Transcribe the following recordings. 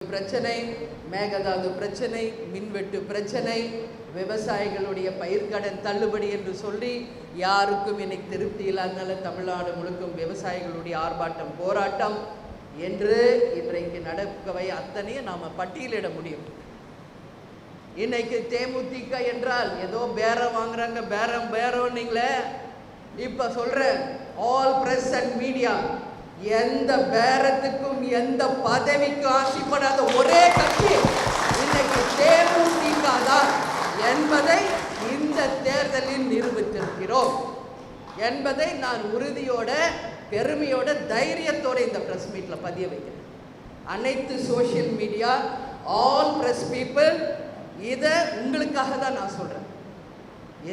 பிரச்சனை, மேகதாது பிரச்சனை, மின்வெட்டு பிரச்சனை, விவசாயிகளுடைய பயிர்க்கடன் தள்ளுபடி என்று சொல்லி யாருக்கும் இன்னைக்கு திருப்தி இல்லாதனால தமிழ்நாடு முழுக்கும் விவசாயிகளுடைய ஆர்ப்பாட்டம் போராட்டம் என்று இன்றைக்கு நடக்கவை அத்தனையும் நாம் பட்டியலிட முடியும். இன்னைக்கு தேமுதிக என்றால் ஏதோ பேரம் வாங்குறாங்க, பேரம் நீங்களே. இப்ப சொல்றேன், ஆல் பிரஸ் அண்ட் மீடியா எந்த பேரத்துக்கும் எந்த பதவிக்கும் ஆசைப்படாத ஒரே கட்சி இன்னைக்கு தேமுதிக தான் என்பதை இந்த தேர்தலில் நிரூபித்திருக்கிறோம் என்பதை நான் உறுதியோட பெருமையோட தைரியத்தோட இந்த பிரஸ் மீட்ல பதிய வைக்கிறேன். அனைத்து social media, all press people, இதை உங்களுக்காக தான் நான் சொல்றேன்.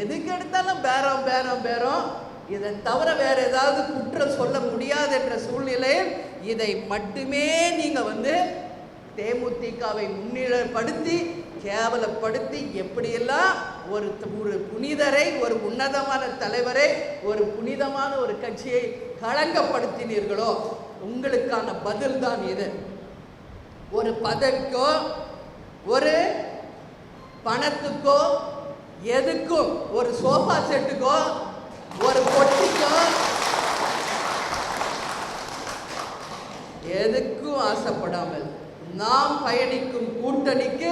எதுக்கு எடுத்தாலும் பேரம் பேரம் பேரம், இதை தவிர வேற ஏதாவது குற்றம் சொல்ல முடியாது என்ற சூழ்நிலையில் இதை மட்டுமே நீங்க தேமுதிகவை முன்னிலைப்படுத்தி கேவலப்படுத்தி எப்படியெல்லாம் ஒரு புனிதரை, ஒரு உன்னதமான தலைவரை, ஒரு புனிதமான ஒரு கட்சியை களங்கப்படுத்தினீர்களோ உங்களுக்கான பதில் தான் இது. ஒரு பதவிக்கோ ஒரு பணத்துக்கோ எதுக்கும், ஒரு சோஃபா செட்டுக்கோ ஒரு பொட்டிக்கோ எதுக்கும் ஆசைப்படாமல் நாம் பயணிக்கும் கூட்டணிக்கு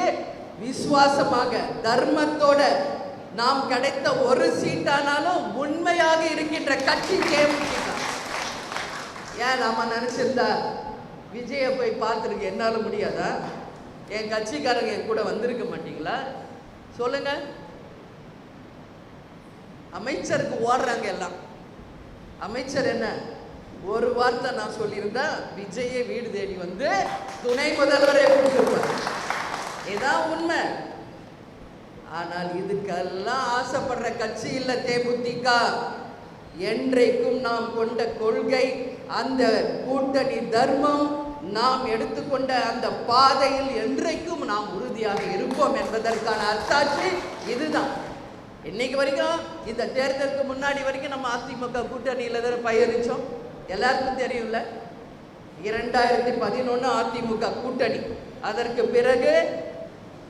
விசுவாசமாக தர்மத்தோட நாம் கிடைத்த ஒரு சீட்டானாலும் உண்மையாக இருக்கின்ற கட்சி தேமுதிக. ஏன் நாம நினைச்சிருந்தா விஜய போய் பார்த்துருக்க என்னால முடியாதா? என் கட்சிக்காரங்க என் கூட வந்திருக்க மாட்டீங்களா? சொல்லுங்க. அமைச்சருக்கு ஓடுறாங்க எல்லாம். அமைச்சர் என்ன ஒரு வார்த்தை நான் சொல்லியிருந்தா விஜயை வீடு தேடி துணை முதல்வரை கொடுத்துருப்பார். இதான் உண்மை. ஆனால் இதுக்கெல்லாம் ஆசைப்படுற கட்சி இல்லை தேமுதிக. என்றைக்கும் நாம் கொண்ட கொள்கை, அந்த கூட்டணி தர்மம், நாம் எடுத்துக்கொண்ட அந்த பாதையில் என்றைக்கும் நாம் உறுதியாக இருப்போம் என்பதற்கான அத்தாட்சி இதுதான். இன்னைக்கு வரைக்கும் இந்த தேர்தலுக்கு முன்னாடி வரைக்கும் நம்ம அதிமுக கூட்டணியில தான் பயணிச்சோம். எல்லாருக்கும் தெரியும்ல. 2011 அதிமுக கூட்டணி, அதற்கு பிறகு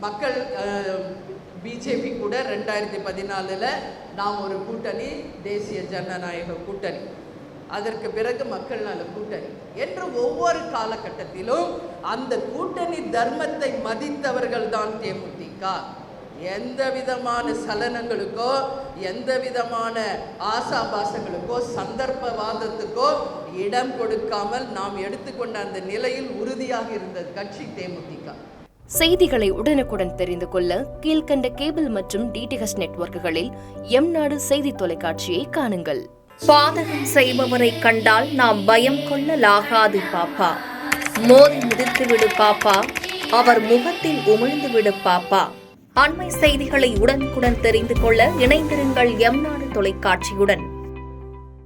மக்கள் பிஜேபி கூட 2014 நாம் ஒரு கூட்டணி, தேசிய ஜனநாயக கூட்டணி, அதற்கு பிறகு மக்கள் நல கூட்டணி என்று ஒவ்வொரு காலகட்டத்திலும் அந்த கூட்டணி தர்மத்தை மதித்தவர்கள் தான் தேமுதிக. எந்த விதமான சலனங்களுக்கோ, எந்த விதமான ஆசாபாசங்களுக்கோ, சந்தர்ப்பவாதத்துக்கோ இடம் கொடுக்காமல் நாம் எடுத்துக்கொண்ட அந்த நிலையில் உறுதியாக இருந்த கட்சி தேமுதிக. செய்திகளை உடனுக்குடன் தெரிந்து கொள்ள கீழ்கண்ட கேபிள் மற்றும் டிடிஎச் நெட்வொர்க்குகளில் எம்நாடு செய்தி தொலைக்காட்சியை காணுங்கள். பாதகம் செய்பவரை கண்டால் நாம் பயம் கொள்ளலாகாது பாப்பா. மோதி மிதித்துவிடு பாப்பா, அவர் முகத்தில் உமிழ்ந்துவிடு பாப்பா. அண்மை செய்திகளை உடனுக்குடன் தெரிந்து கொள்ள இணைந்திருங்கள் எம்நாடு தொலைக்காட்சியுடன்.